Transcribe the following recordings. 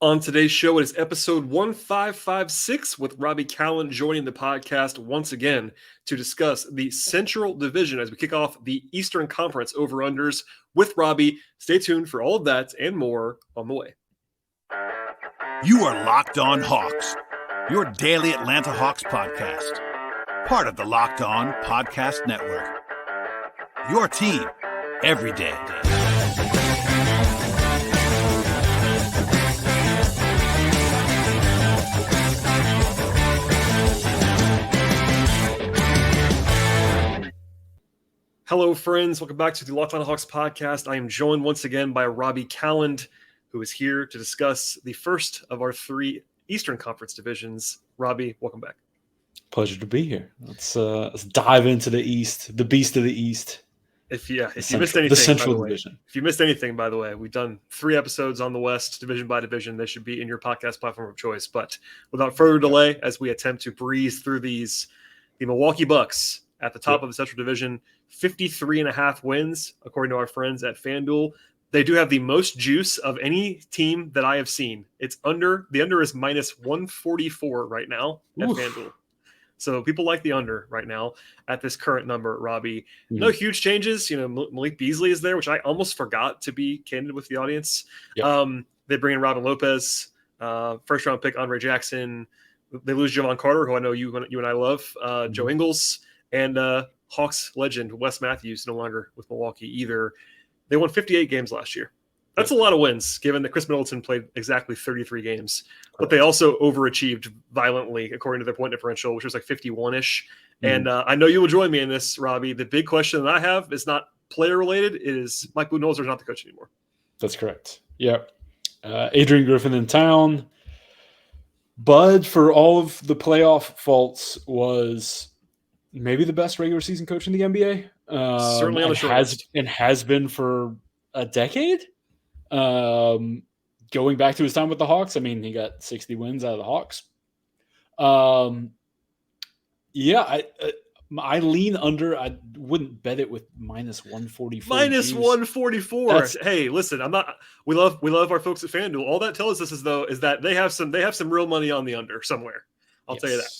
On today's show, it is episode 1556 with Robby Kalland joining the podcast once again to discuss the Central Division as we kick off the Eastern Conference over-unders with Robby. Stay tuned for all of that and more on the way. You are Locked On Hawks, your daily Atlanta Hawks podcast. Part of the Locked On Podcast Network. Your team every day. Hello, friends. Welcome back to the Locked On Hawks podcast. I am joined once again by Robby Kalland, who is here to discuss the first of our three Eastern Conference divisions. Robby, welcome back. Pleasure to be here. Let's dive into the East, the beast of the East. If you missed anything, the Central Division. If you missed anything, by the way, we've done 3 episodes on the West, division by division. They should be in your podcast platform of choice. But without further delay, as we attempt to breeze through these, the Milwaukee Bucks at the top of the Central Division, 53.5 wins, according to our friends at FanDuel. They do have the most juice of any team that I have seen. The under is minus 144 right now at FanDuel. So people like the under right now at this current number, Robby. No huge changes. Malik Beasley is there, which I almost forgot, to be candid with the audience. Yep. They bring in Robin Lopez, first round pick Andre Jackson. They lose Javon Carter, who I know you and I love, Joe Ingles, and Hawks legend Wes Matthews, no longer with Milwaukee either. They won 58 games last year. That's a lot of wins, given that Chris Middleton played exactly 33 games. But they also overachieved violently, according to their point differential, which was like 51-ish. And I know you will join me in this, Robby. The big question that I have is not player-related. It is Mike Budenholzer is not the coach anymore. That's correct. Yeah. Adrian Griffin in town. Bud, for all of the playoff faults, was maybe the best regular season coach in the NBA. Certainly on the short list. And has been for a decade. Going back to his time with the Hawks, I mean, he got 60 wins out of the Hawks. I lean under. I wouldn't bet it with minus 144. Minus 144. Hey, listen, we love our folks at FanDuel. All that tells us is that they have some real money on the under somewhere. I'll tell you that.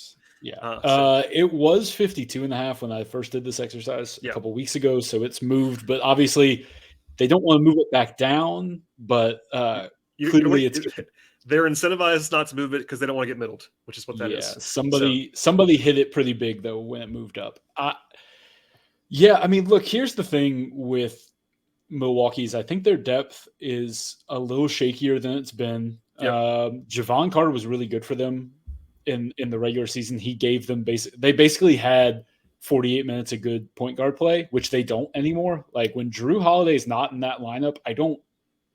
Yeah. It was 52.5 when I first did this exercise a couple weeks ago, so it's moved, but obviously they don't want to move it back down, but clearly they're incentivized not to move it because they don't want to get middled, which is what that is. Somebody hit it pretty big though when it moved up. I mean, look, here's the thing with Milwaukee's. I think their depth is a little shakier than it's been. Javon Carter was really good for them in the regular season. He gave them they basically had 48 minutes of good point guard play, which they don't anymore. Like when Drew Holiday is not in that lineup, I don't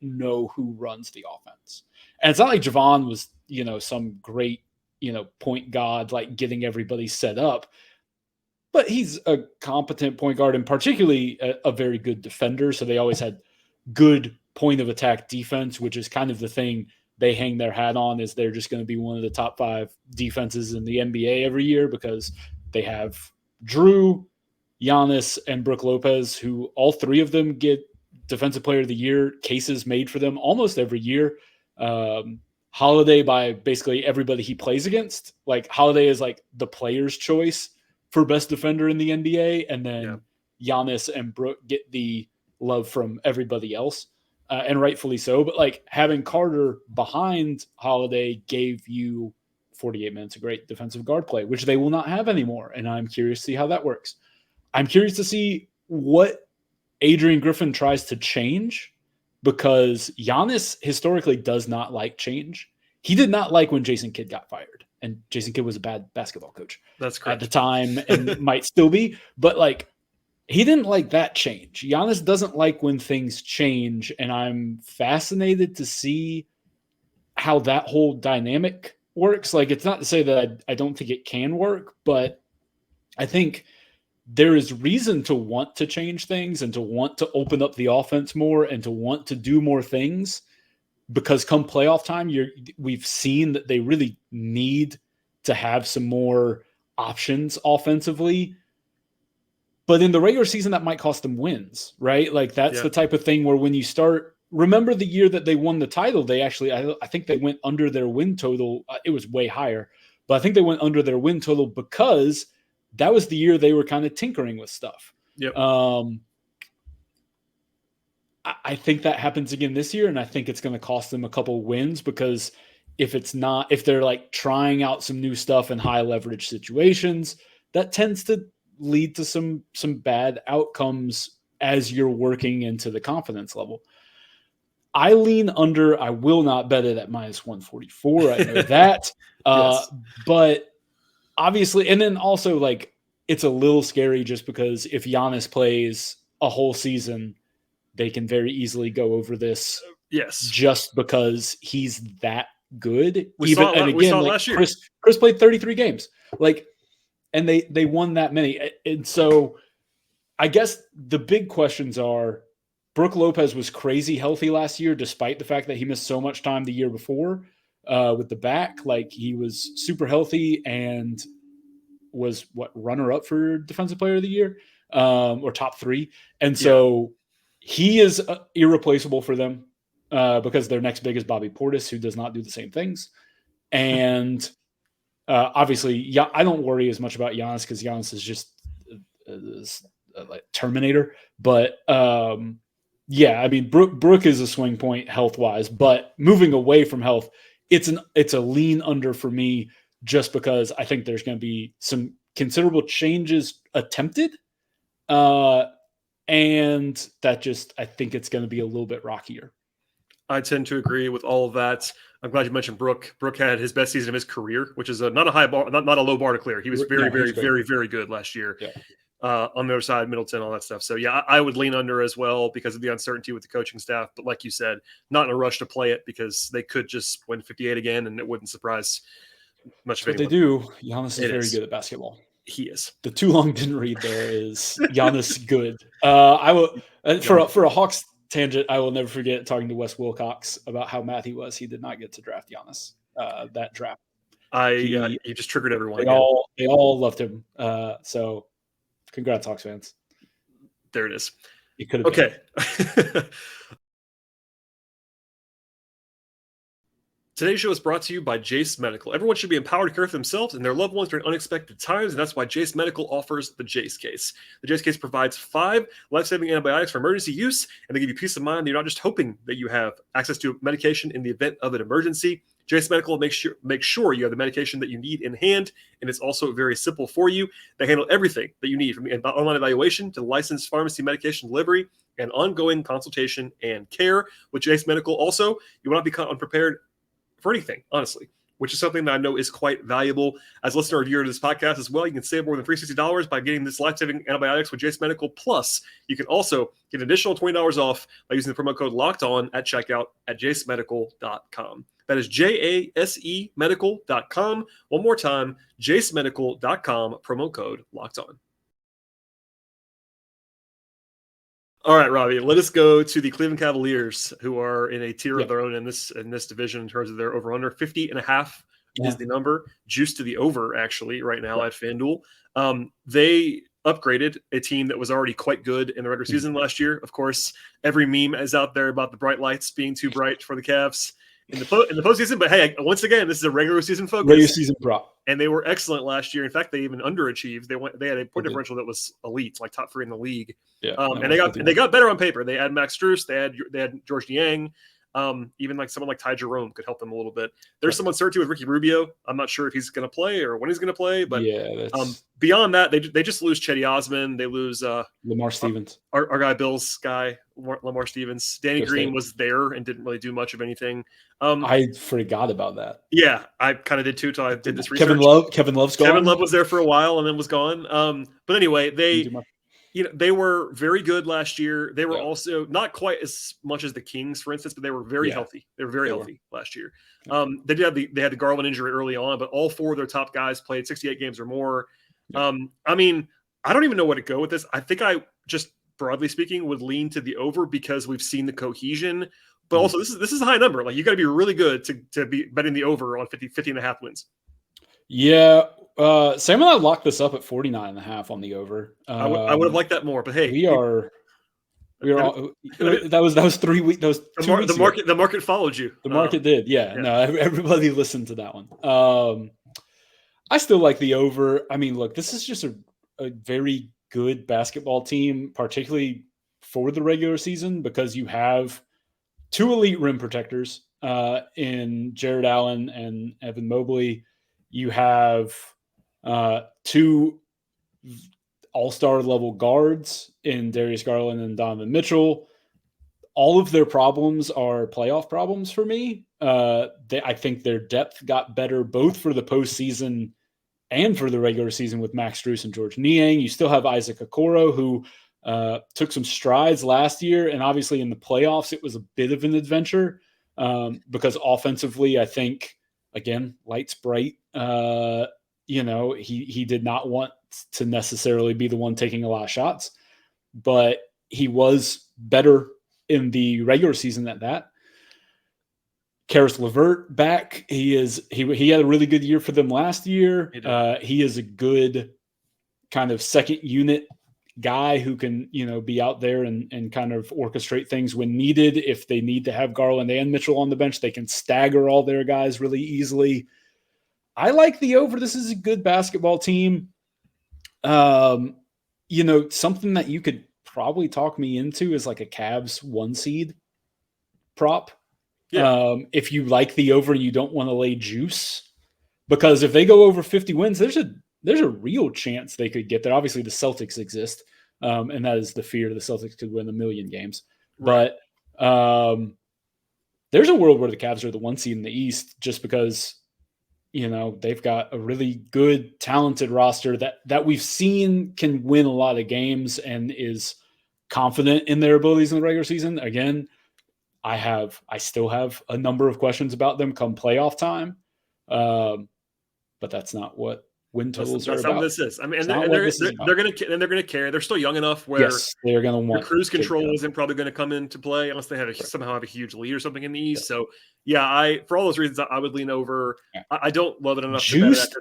know who runs the offense. And it's not like Javon was, some great, point god, like getting everybody set up, but he's a competent point guard and particularly a very good defender. So they always had good point of attack defense, which is kind of the thing they hang their hat on, is they're just going to be one of the top 5 defenses in the NBA every year because they have Drew, Giannis, and Brook Lopez, who all 3 of them get Defensive Player of the Year cases made for them almost every year. Holiday by basically everybody he plays against. Like Holiday is like the player's choice for best defender in the NBA, and then Giannis and Brook get the love from everybody else. And rightfully so, but like having Carter behind Holiday gave you 48 minutes of great defensive guard play, which they will not have anymore. And I'm curious to see how that works. I'm curious to see what Adrian Griffin tries to change, because Giannis historically does not like change. He did not like when Jason Kidd got fired, and Jason Kidd was a bad basketball coach. That's correct. At the time, and might still be, but like, he didn't like that change. Giannis doesn't like when things change, and I'm fascinated to see how that whole dynamic works. Like, it's not to say that I don't think it can work, but I think there is reason to want to change things and to want to open up the offense more and to want to do more things, because come playoff time, we've seen that they really need to have some more options offensively. But in the regular season, that might cost them wins, right? Like that's the type of thing where when you start remember the year that they won the title, they actually, I think they went under their win total. It was way higher, but I think they went under their win total because that was the year they were kind of tinkering with stuff. Yep. I think that happens again this year, and I think it's going to cost them a couple wins because if they're like trying out some new stuff in high leverage situations, that tends to lead to some bad outcomes as you're working into the confidence level. I lean under. I will not bet it at minus 144. I know that. Yes. But obviously, and then also like it's a little scary just because if Giannis plays a whole season, they can very easily go over this. Yes. Just because he's that good. We saw it last year. Chris played 33 games. And they won that many. And so I guess the big questions are, Brook Lopez was crazy healthy last year, despite the fact that he missed so much time the year before with the back. Like, he was super healthy and was runner up for Defensive Player of the Year or top 3. And so he is irreplaceable for them because their next big is Bobby Portis, who does not do the same things. And obviously, I don't worry as much about Giannis because Giannis is just like Terminator. But I mean, Brook is a swing point health wise, but moving away from health, it's a lean under for me just because I think there's going to be some considerable changes attempted. And that I think it's going to be a little bit rockier. I tend to agree with all of that. I'm glad you mentioned Brook. Brook had his best season of his career, which is not a high bar, not a low bar to clear. He was very good last year. Yeah. On the other side, Middleton, all that stuff. So yeah, I would lean under as well because of the uncertainty with the coaching staff. But like you said, not in a rush to play it because they could just win 58 again, and it wouldn't surprise much of anyone. What they do. Giannis is very good at basketball. He is. The too long didn't read there is Giannis good. I will for a Hawks tangent. I will never forget talking to Wes Wilcox about how mad he was. He did not get to draft Giannis that draft. He just triggered everyone. They all loved him. So congrats, Hawks fans. There it is. It could have been. Today's show is brought to you by Jace Medical. Everyone should be empowered to care for themselves and their loved ones during unexpected times, and that's why Jace Medical offers the Jace Case. The Jace Case provides 5 life-saving antibiotics for emergency use, and they give you peace of mind that you're not just hoping that you have access to medication in the event of an emergency. Jace Medical makes sure you have the medication that you need in hand, and it's also very simple for you. They handle everything that you need, from online evaluation to licensed pharmacy medication delivery and ongoing consultation and care. With Jace Medical also, you will not be caught unprepared for anything, honestly, which is something that I know is quite valuable. As a listener or viewer to this podcast as well, you can save more than $360 by getting this life-saving antibiotics with Jace Medical. Plus, you can also get an additional $20 off by using the promo code LOCKEDON at checkout at jasemedical.com. That is JASE medical.com. One more time, jasemedical.com, promo code LOCKEDON. All right, Robbie, let us go to the Cleveland Cavaliers, who are in a tier of their own in this division in terms of their over-under. 50.5 is the number, juiced to the over, actually, right now at FanDuel. They upgraded a team that was already quite good in the regular season last year. Of course, every meme is out there about the bright lights being too bright for the Cavs in the postseason. But hey, once again, this is a regular season focus. Regular season prop. And they were excellent last year. In fact, they even underachieved. They had a point differential that was elite, like top 3 in the league. Yeah, and they got better on paper. They had Max Strus, they had George Niang. Even like someone like Ty Jerome could help them a little bit. There's some uncertainty with Ricky Rubio. I'm not sure if he's going to play or when he's going to play. But beyond that, they just lose Chetty Osman. They lose Lamar Stevens, our guy Bill's guy, Lamar Stevens. Danny Green was there and didn't really do much of anything. I forgot about that. Yeah, I kind of did too until I did this research. Kevin Love's gone. Kevin Love was there for a while and then was gone. But anyway, they were very good last year. They were also not quite as much as the Kings, for instance, but they were very healthy. They were very healthy last year. They had the Garland injury early on, but all 4 of their top guys played 68 games or more. I mean, I don't even know where to go with this. I think I just, broadly speaking, would lean to the over because we've seen the cohesion. But also, this is a high number. Like, you got to be really good to be betting the over on 50.5 wins. Yeah. Sam and I locked this up at 49.5 on the over. I would have liked that more, but hey, We were all that was 3 weeks. That was 2 weeks ago. The market followed you. The market did, yeah. No, everybody listened to that one. I still like the over. I mean, look, this is just a very good basketball team, particularly for the regular season, because you have 2 elite rim protectors in Jared Allen and Evan Mobley. You have 2 all-star level guards in Darius Garland and Donovan Mitchell. All of their problems are playoff problems for me. I think their depth got better both for the postseason and for the regular season with Max Strus and George Niang. You still have Isaac Okoro, who took some strides last year, and obviously in the playoffs it was a bit of an adventure because offensively, I think, again, lights bright. He did not want to necessarily be the one taking a lot of shots, but he was better in the regular season at that. Karis LeVert back. He had a really good year for them last year. He is a good kind of second unit guy who can, be out there and kind of orchestrate things when needed. If they need to have Garland and Mitchell on the bench, they can stagger all their guys really easily. I like the over. This is a good basketball team. Something that you could probably talk me into is like a Cavs 1 seed prop. Yeah. If you like the over and you don't want to lay juice, because if they go over 50 wins, there's a real chance they could get there. Obviously the Celtics exist. And that is the fear the Celtics could win 1 million games, right. But there's a world where the Cavs are the 1 seed in the East just because, they've got a really good, talented roster that we've seen can win a lot of games and is confident in their abilities in the regular season. Again, I still have a number of questions about them come playoff time. But that's not what win totals are about. That's not what this is. I mean, they're going to carry. They're still young enough where they're going to want cruise control isn't probably going to come into play unless they somehow have a huge lead or something in the East. So for all those reasons, I would lean over. I don't love it enough. Juiced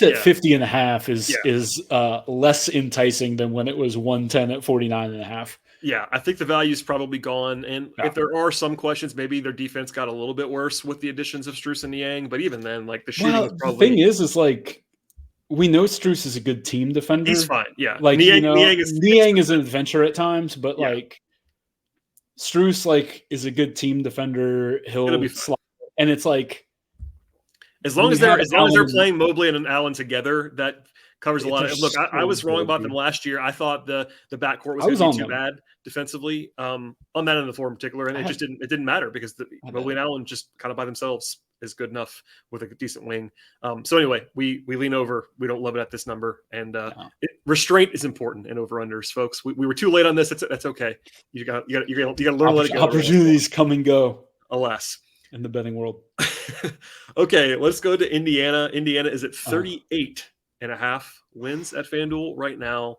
at 50.5 is less enticing than when it was 110 at 49.5. Yeah, I think the value is probably gone. And if there are some questions, maybe their defense got a little bit worse with the additions of Strus and Niang. But even then, like the shooting is probably. The thing is like we know Strus is a good team defender. He's fine. Yeah, like Niang is an adventure at times, but like Strus is a good team defender. He'll be slide, and it's like as long as they're playing Mobley and Allen together, that covers a lot of. Look, I was wrong about them last year. I thought the backcourt was going to be too bad defensively on that end of the floor in particular, and it didn't matter because Mobley and Allen just kind of by themselves is good enough with a decent wing. So anyway, we lean over. We don't love it at this number, and restraint is important in over-unders, folks. We were too late on this. That's okay. You got to learn to let it go. Opportunities come and go. Alas. In the betting world. Okay, let's go to Indiana. Indiana is at 38.5 wins at FanDuel right now.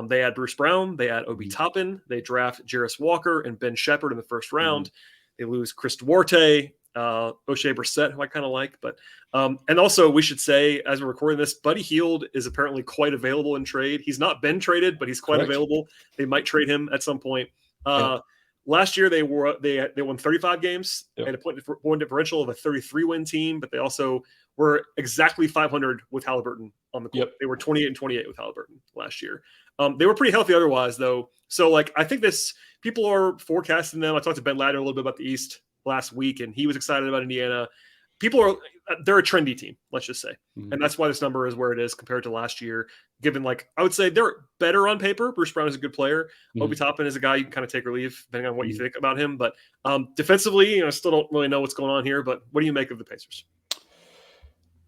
They had Bruce Brown. They had Obi Toppin. They draft Jarris Walker and Ben Shepherd in the first round. They lose Chris Duarte, O'Shea Brissett, who I kind of like. But and also we should say, as we're recording this, Buddy Hield is apparently quite available in trade. He's not been traded, but he's quite available. They might trade him at some point. Last year they won 35 games and a point differential of a 33-win team, but they also were exactly 500 with Halliburton on the court. They were 28-28 with Halliburton last year. They were pretty healthy otherwise, though. So, I think people are forecasting them. I talked to Ben Ladner a little bit about the East last week, and he was excited about Indiana. They're a trendy team, let's just say. And that's why this number is where it is compared to last year, given I would say they're better on paper. Bruce Brown is a good player. Obi Toppin is a guy you can kind of take or leave depending on what you think about him. But defensively, I still don't really know what's going on here, but what do you make of the Pacers?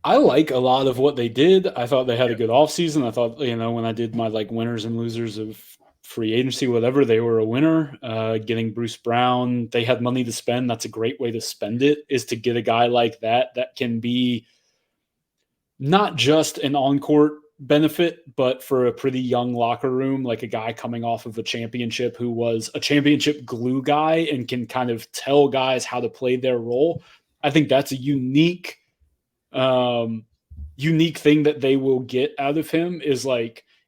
I like a lot of what they did. I thought they had a good offseason. I thought, when I did my winners and losers of free agency, whatever, they were a winner. Getting Bruce Brown, they had money to spend. That's a great way to spend it, is to get a guy like that can be not just an on-court benefit, but for a pretty young locker room, like a guy coming off of a championship who was a championship glue guy and can kind of tell guys how to play their role. I think that's a unique thing that they will get out of him is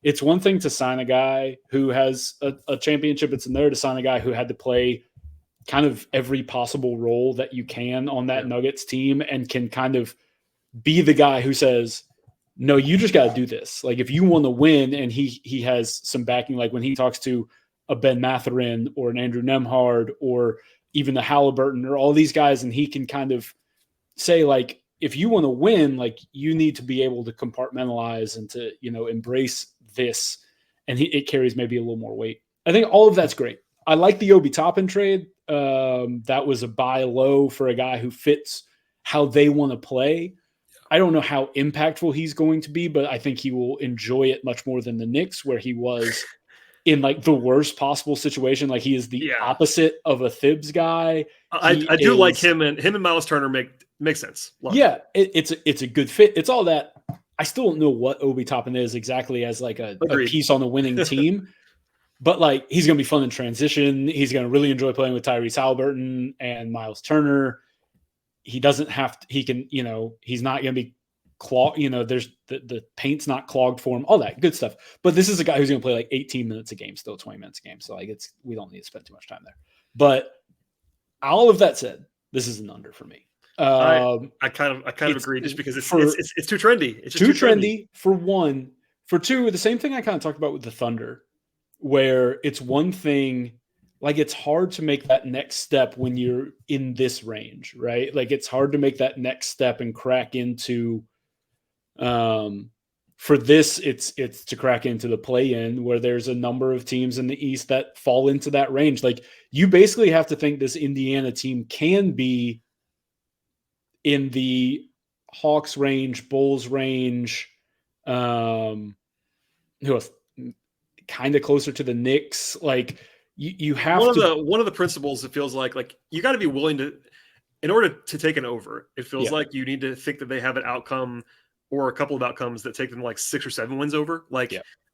it's one thing to sign a guy who has a championship. It's another to sign a guy who had to play kind of every possible role that you can on that Nuggets team and can kind of be the guy who says, no, you just got to do this. Like if you want to win, and he has some backing, like when he talks to a Ben Mathurin or an Andrew Nemhard or even the Halliburton or all these guys, and he can kind of say like, if you want to win, like you need to be able to compartmentalize and to, embrace this. And it carries maybe a little more weight. I think all of that's great. I like the Obi Toppin trade. That was a buy low for a guy who fits how they want to play. I don't know how impactful he's going to be, but I think he will enjoy it much more than the Knicks, where he was in like the worst possible situation. Like he is the opposite of a Thibs guy. I do like him and Miles Turner make sense. It's a good fit. It's all that. I still don't know what Obi Toppin is exactly as like a piece on the winning team, but like he's going to be fun in transition. He's going to really enjoy playing with Tyrese Halliburton and Miles Turner. He doesn't have to, he can, he's not going to be clogged, there's the paint's not clogged for him, all that good stuff. But this is a guy who's going to play like 18 minutes a game, still 20 minutes a game. So like we don't need to spend too much time there. But all of that said, this is an under for me. I kind of agree, just because it's too trendy. It's just too trendy for one. For two, the same thing I kind of talked about with the Thunder, where it's one thing, like it's hard to make that next step when you're in this range, right? Like it's hard to make that next step and crack into, for this, it's to crack into the play-in, where there's a number of teams in the East that fall into that range. Like you basically have to think this Indiana team can be in the Hawks range, Bulls range, who else? Kind of closer to the Knicks. Like you have one of the principles, it feels like you got to be willing to, in order to take an over, it feels like you need to think that they have an outcome or a couple of outcomes that take them like 6 or 7 wins over.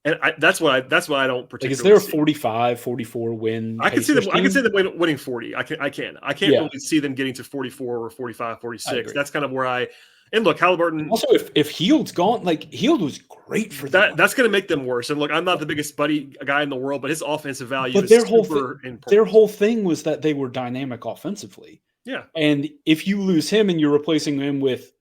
And that's why I don't particularly. Like, is there a 45, 44 win? I can see them winning 40. I can't really see them getting to 44 or 45, 46. That's kind of where and look, Halliburton. Also, if Hield's gone, like Hield was great for them. That's going to make them worse. And look, I'm not the biggest buddy guy in the world, but his offensive value but is their important. Their whole thing was that they were dynamic offensively. Yeah. And if you lose him and you're replacing him with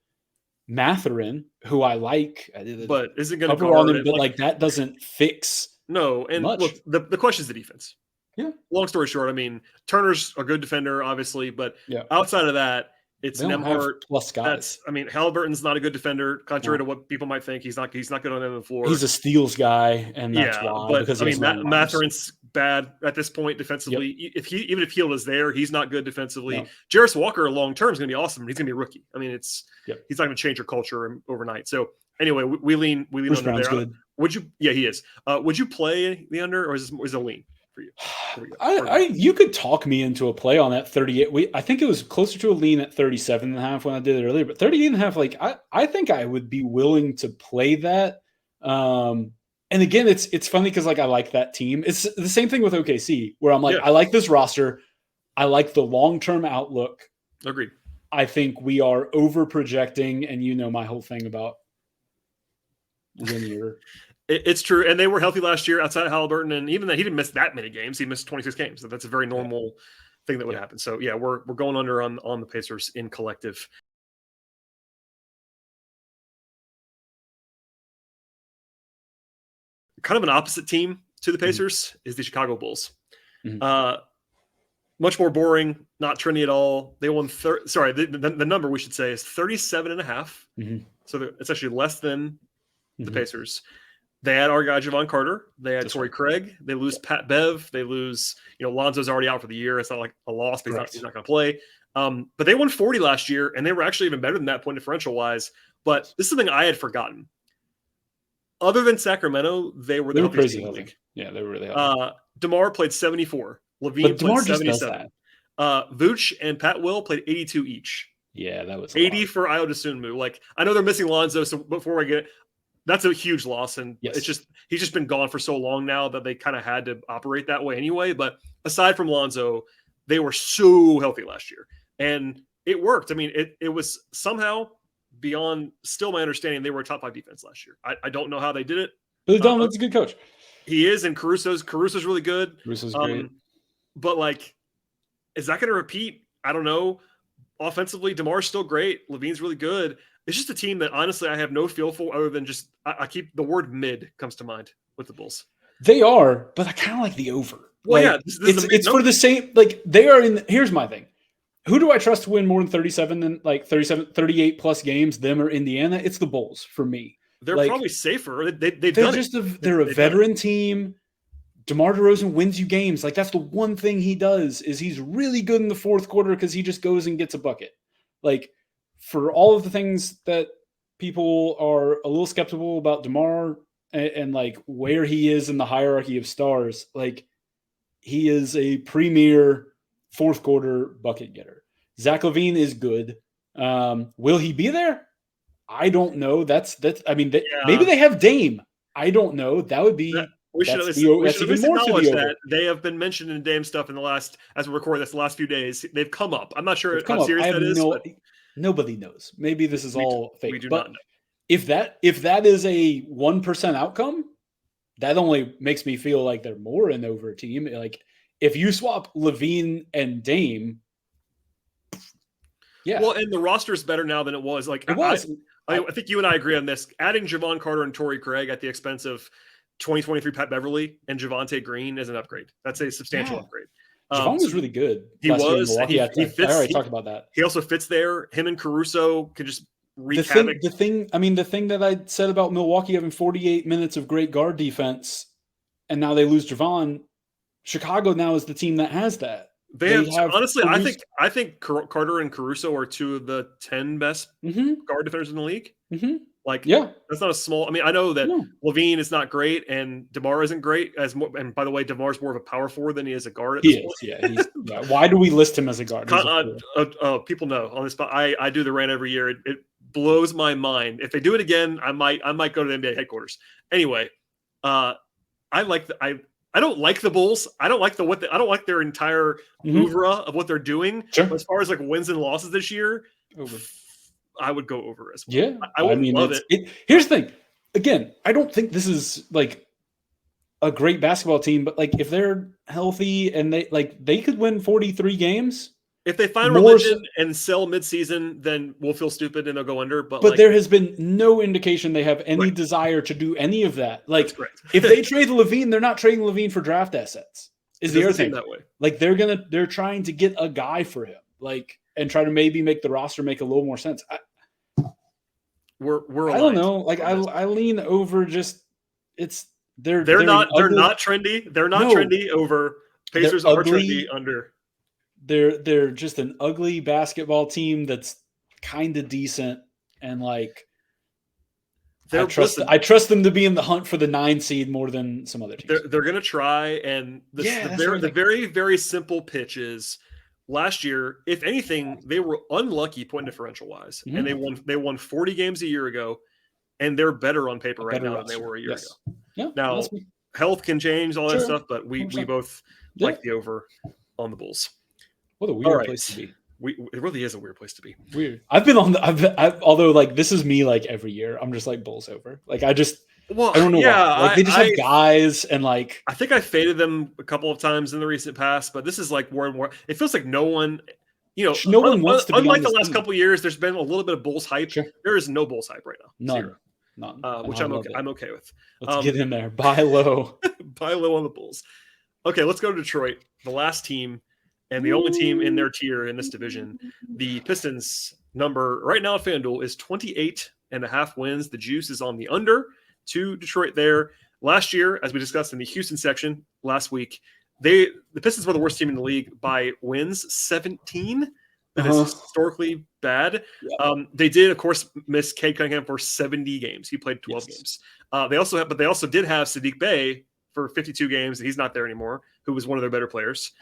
Mathurin, who I like, but isn't going to cover on him, but like that doesn't fix. No, and much. Look, the question is the defense. Yeah. Long story short, I mean, Turner's a good defender, obviously, but outside of that, it's Nemhart plus guys. Halliburton's not a good defender, contrary to what people might think. He's not good on the end of the floor. He's a steals guy, and that's why. But because Mathurin's bad at this point defensively. Yep. Even if Hield is there, he's not good defensively. No. Jarris Walker long term is going to be awesome. He's going to be a rookie. I mean, he's not going to change your culture overnight. So anyway, we lean Bruce under Brown's there. Good. Would you? Yeah, he is. Would you play the under, or is it a lean for you? You could talk me into a play on that 38. I think it was closer to a lean at 37.5 when I did it earlier, but 38.5, like I think I would be willing to play that. And again, it's funny because like I like that team. It's the same thing with OKC, where I'm like, I like this roster. I like the long-term outlook. Agreed. I think we are over projecting, and my whole thing about linear. It's true, and they were healthy last year outside of Halliburton, and even that he didn't miss that many games. He missed 26 games, so that's a very normal thing that would happen. So yeah, we're going under on the Pacers in collective. Kind of an opposite team to the Pacers is the Chicago Bulls. Mm-hmm. Much more boring, not trendy at all. They won. The number we should say is 37.5. Mm-hmm. So it's actually less than the Pacers. They had our guy Javon Carter. They had Torrey Craig. They lose Pat Bev. They lose, Lonzo's already out for the year. It's not like a loss, but he's not going to play. But they won 40 last year, and they were actually even better than that point differential wise. But this is something I had forgotten. Other than Sacramento, they were crazy healthy. Yeah, they were really healthy. DeMar played 74. Levine played 77. Vooch and Pat Will played 82 each. Yeah, that was 80 for Ayo Dosunmu. Like, I know they're missing Lonzo, so before I get it, that's a huge loss, and he's just been gone for so long now that they kind of had to operate that way anyway. But aside from Lonzo, they were so healthy last year, and it worked. I mean, it was somehow beyond still my understanding they were a top 5 defense last year. I don't know how they did it. Billy Donovan's a good coach. He is, and Caruso's really good. Caruso's great. But like, is that going to repeat? I don't know. Offensively, DeMar's still great. Levine's really good. It's just a team that honestly I have no feel for other than just I keep the word mid comes to mind with the Bulls. They are, but I kind of like the over. Well, like, yeah, this it's for the same. Like they are in. Here's my thing. Who do I trust to win more than 38 plus games? Them or Indiana? It's the Bulls for me. They're like, probably safer. They're just they're a veteran team. DeMar DeRozan wins you games. Like that's the one thing he does is he's really good in the fourth quarter because he just goes and gets a bucket. Like for all of the things that people are a little skeptical about DeMar and like where he is in the hierarchy of stars, like he is a premier fourth quarter bucket getter. Zach LaVine is good. Will he be there? I don't know. I mean, maybe they have Dame. I don't know. That would be. We should at least acknowledge that they have been mentioned in Dame stuff in the last, as we record this, the last few days. They've come up. I'm not sure how serious that is. Nobody knows. Maybe this is all fake. We do not know. If that is a 1% outcome, that only makes me feel like they're more an over team. Like if you swap LaVine and Dame, yeah. Well, and the roster is better now than it was. Like I think you and I agree on this. Adding Javon Carter and Torrey Craig at the expense of 2023 Pat Beverly and Javonte Green is an upgrade. That's a substantial upgrade. Javon was really good. He was. He fits. I already talked about that. He also fits there. Him and Caruso could just wreak havoc. The thing that I said about Milwaukee having 48 minutes of great guard defense, and now they lose Javon. Chicago now is the team that has that. They have honestly, I think Carter and Caruso are two of the 10 best guard defenders in the league. Mm-hmm. Like, that's not a small. I mean, I know that LaVine is not great and DeMar isn't great and by the way, DeMar's more of a power forward than he is a guard. Why do we list him as a guard? People know on this spot. I do the rant every year. It blows my mind. If they do it again, I might go to the NBA headquarters. Anyway, I don't like the Bulls. I don't like I don't like their entire oeuvre of what they're doing. Sure. But as far as like wins and losses this year, I would go over as well. Yeah, I would love it. Here's the thing. Again, I don't think this is like a great basketball team, but like if they're healthy and they could win 43 games. If they find religion and sell midseason, then we'll feel stupid and they'll go under. But there has been no indication they have any desire to do any of that. Like if they trade LaVine, they're not trading LaVine for draft assets. Is the other thing that way? Like they're trying to get a guy for him, like and try to maybe make the roster make a little more sense. I don't know. Like I lean over. Just they're not trendy. They're not trendy over. Pacers are trendy under. They're just an ugly basketball team that's kind of decent and like I trust them to be in the hunt for the 9 seed more than some other teams. They're going to try, and the very, very simple pitch is last year, if anything, they were unlucky point differential wise, and they won 40 games a year ago, and they're better on paper right now than they were a year ago. Yeah, now health can change all that stuff, but we both like the over on the Bulls. What a weird place to be. It really is a weird place to be. Weird. I've been on although like this is me like every year. I'm just like Bulls over. Like I don't know why. Like they just have guys and like I think I faded them a couple of times in the recent past, but this is like more and more. It feels like no one wants to be unlike the last couple of years, there's been a little bit of Bulls hype. Sure. There is no Bulls hype right now. None. Which I'm okay with. Let's get in there. Buy low. Buy low on the Bulls. Okay, let's go to Detroit. The last team. And the only team in their tier in this division, the Pistons number right now at FanDuel is 28.5 wins. The juice is on the under to Detroit there. Last year, as we discussed in the Houston section last week, the Pistons were the worst team in the league by wins, 17. That is historically bad. Yeah. They did, of course, miss Cade Cunningham for 70 games. He played 12 games. They also did have Saddiq Bey for 52 games. He's not there anymore, who was one of their better players.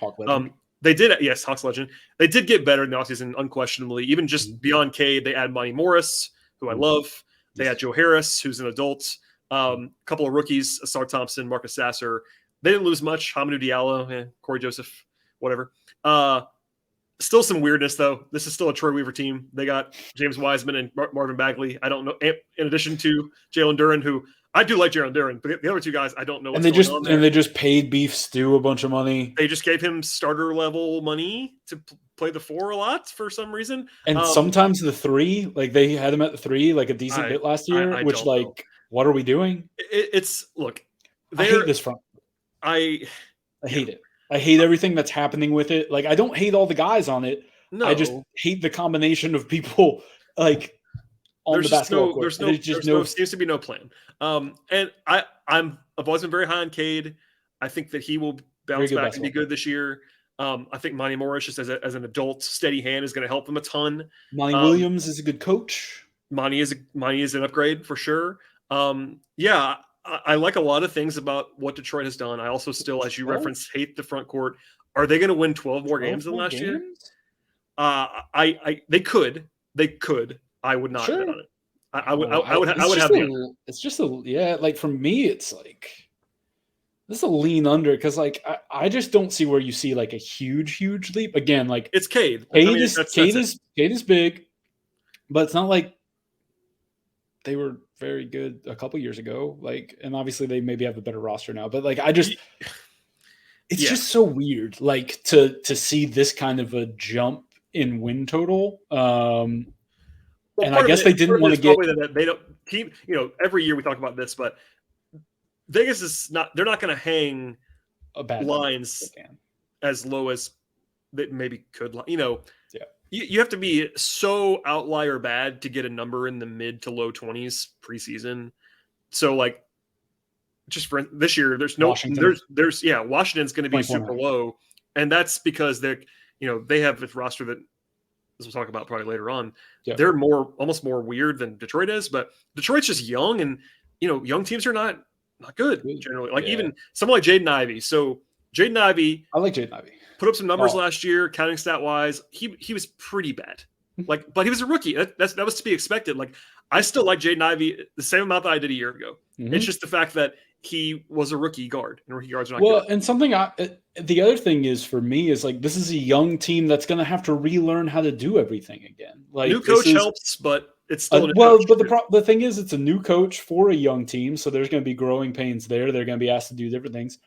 They did, yes, Hawks legend. They did get better in the offseason, unquestionably. Even just beyond Cade, they add Monty Morris, who I love. They had Joe Harris, who's an adult. A couple of rookies, Asar Thompson, Marcus Sasser. They didn't lose much. Hamidou Diallo, Corey Joseph, whatever. Still some weirdness, though. This is still a Troy Weaver team. They got James Wiseman and Marvin Bagley. I don't know. In addition to Jalen Duren, who I do like Jalen Duren, but the other two guys, I don't know what's going on there. And they just paid Beef Stew a bunch of money. They just gave him starter level money to play the 4 a lot for some reason. And sometimes the 3, like they had him at the 3, like a decent bit last year, which like, know. What are we doing? Look, I hate this front. I hate it. I hate everything that's happening with it. Like, I don't hate all the guys on it. No. I just hate the combination of people like on the basketball court. There seems to be no plan. And I've always been very high on Cade. I think that he will bounce back and be good this year. I think Monty Morris, just as an adult, steady hand, is going to help them a ton. Monty Williams is a good coach. Monty is an upgrade for sure. Yeah. I like a lot of things about what Detroit has done. I also still, as you referenced, hate the front court. Are they going to win 12 more games than last year? They could. I would not bet on it. I would have the. It's just like for me, it's like this is a lean under because like I just don't see where you see like a huge leap. Again, like it's Cade. Cade is big, but it's not like they were very good a couple years ago. Like, and obviously they maybe have a better roster now, but like it's just so weird, like to see this kind of a jump in win total. And I guess they didn't want to get that they don't keep, every year we talk about this, but Vegas is they're not going to hang a bad lines as low as they maybe could, You have to be so outlier bad to get a number in the mid to low 20s preseason. So like just for this year, Washington's going to be super low. And that's because they have this roster that, as we'll talk about probably later on, they're almost more weird than Detroit is, but Detroit's just young and, young teams are not good generally. Like even someone like Jaden Ivey. So Jaden Ivey, I like Jaden Ivey. Put up some numbers last year, counting stat wise. He was pretty bad. But he was a rookie. That was to be expected. Like I still like Jaden Ivey the same amount that I did a year ago. Mm-hmm. It's just the fact that he was a rookie guard, and rookie guards are not good. And the other thing is for me is like this is a young team that's going to have to relearn how to do everything again. Like new coach helps, but it's still the thing is it's a new coach for a young team, so there's going to be growing pains there. They're going to be asked to do different things.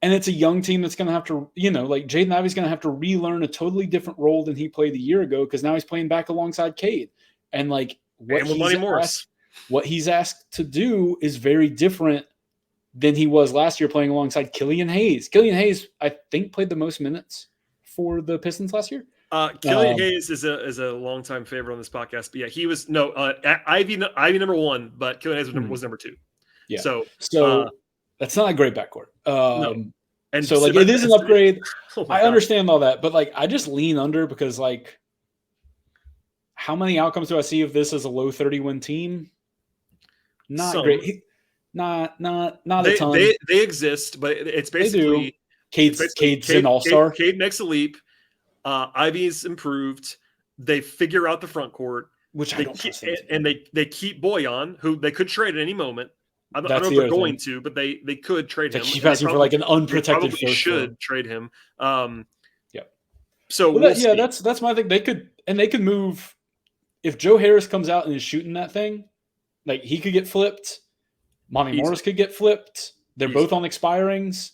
And it's a young team that's going to have to, like Jaden Ivey's going to have to relearn a totally different role than he played a year ago because now he's playing back alongside Cade. And like what he's asked to do is very different than he was last year playing alongside Killian Hayes. Killian Hayes, I think, played the most minutes for the Pistons last year. Killian Hayes is a longtime favorite on this podcast. But yeah, he was Ivy number 1, but Killian Hayes was number 2. Yeah. So that's not a great backcourt. No. And so like it is an upgrade. I understand all that, but like I just lean under because like how many outcomes do I see of this as a low 30 win team? Not great. Not a ton. They exist, but it's basically Cade's an all-star. Cade makes a leap. Ivy's improved. They figure out the front court, which I don't trust them to. And they keep Bojan, who they could trade at any moment. I don't know if they're going to, but they could trade him. Keep asking for like an unprotected first. Should trade him. Yeah. So that's my thing. They could move if Joe Harris comes out and is shooting that thing. Like he could get flipped. Monty Morris could get flipped. They're both on expirings.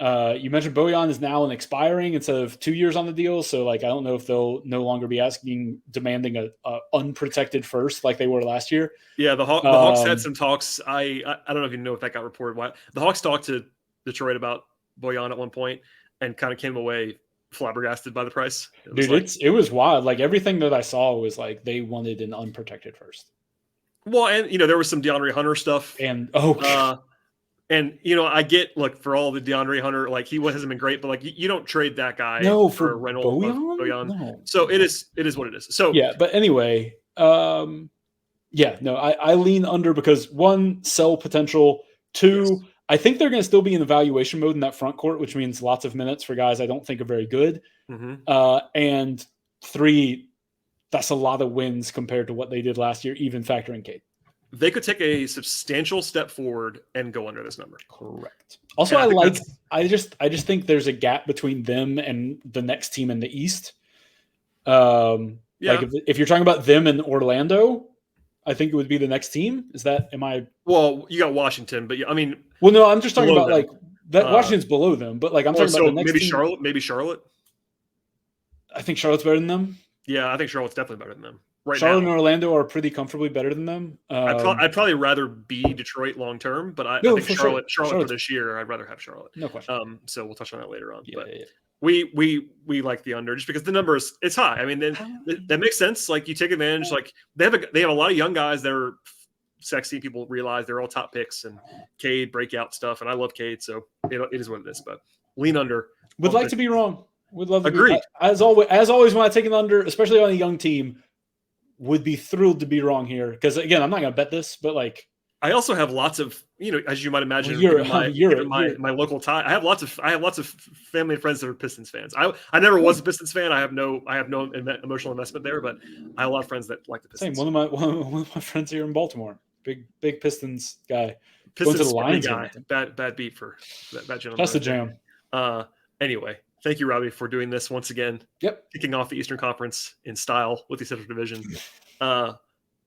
You mentioned Bojan is now an expiring instead of 2 years on the deal. So like I don't know if they'll no longer be demanding a unprotected first like they were last year. Yeah, the Hawks had some talks. I don't know if you know if that got reported. Why the Hawks talked to Detroit about Bojan at one point and kind of came away flabbergasted by the price. It was wild. Like everything that I saw was like they wanted an unprotected first. Well, and there was some DeAndre Hunter stuff, and and I get for all the DeAndre Hunter, like he hasn't been great, but like you don't trade that guy for a rental Bojan. No. So it is what it is. So yeah, but anyway, I lean under because 1, sell potential. 2, I think they're going to still be in evaluation mode in that front court, which means lots of minutes for guys I don't think are very good. Mm-hmm. And 3, that's a lot of wins compared to what they did last year, even factoring Cade. they could take a substantial step forward and go under this number. Correct. Also, I just think there's a gap between them and the next team in the East. Like if you're talking about them and Orlando, I think it would be the next team. Well, you got Washington, but I mean, well, no, I'm just talking about them. like that. Washington's below them, but like I'm talking about the next maybe team. Maybe Charlotte. I think Charlotte's better than them. Yeah, I think Charlotte's definitely better than them. Right Charlotte now. and Orlando are pretty comfortably better than them. I'd probably rather be Detroit long term, but I think Charlotte for this year, I'd rather have Charlotte. No question. So we'll touch on that later on. Yeah, but we like the under just because the number it's high. I mean, that makes sense. Like you take advantage. Like they have a lot of young guys that are sexy. People realize they're all top picks and Cade breakout stuff, and I love Cade, so it is what it is. But lean under. Would like to be wrong. Would love to agree. As always, when I take an under, especially on a young team. Would be thrilled to be wrong here because again, I'm not going to bet this, but like I also have lots of as you might imagine, my local tie. I have lots of family and friends that are Pistons fans. I never was a Pistons fan. I have no emotional investment there, but I have a lot of friends that like the Pistons. Same. One of my friends here in Baltimore, big Pistons guy. Pistons to the Lions guy. Bad beat for that gentleman. That's the jam. Anyway. Thank you, Robby, for doing this once again. Yep. Kicking off the Eastern Conference in style with the Central Division.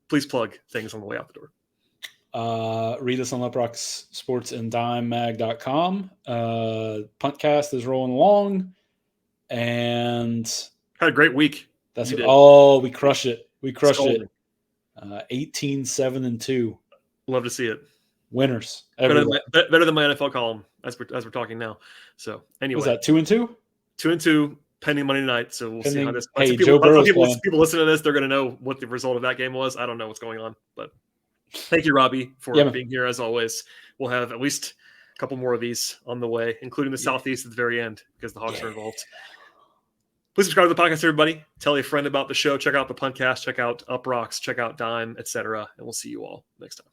Please plug things on the way out the door. Read us on LOCKEDON Sports and DimeMag.com. Puntcast is rolling along. And had a great week. We crushed it. We crushed it. 18-7-2. Love to see it. Winners. Better than my NFL column as we're talking now. So anyway. Was that 2-2? 2-2 pending Monday night. So we'll see how this. Hey, people listen to this. They're going to know what the result of that game was. I don't know what's going on, but thank you, Robby, for being here as always. We'll have at least a couple more of these on the way, including the Southeast at the very end because the Hawks are involved. Please subscribe to the podcast, everybody. Tell a friend about the show. Check out the podcast. Check out UPROXX. Check out Dime, etc. And we'll see you all next time.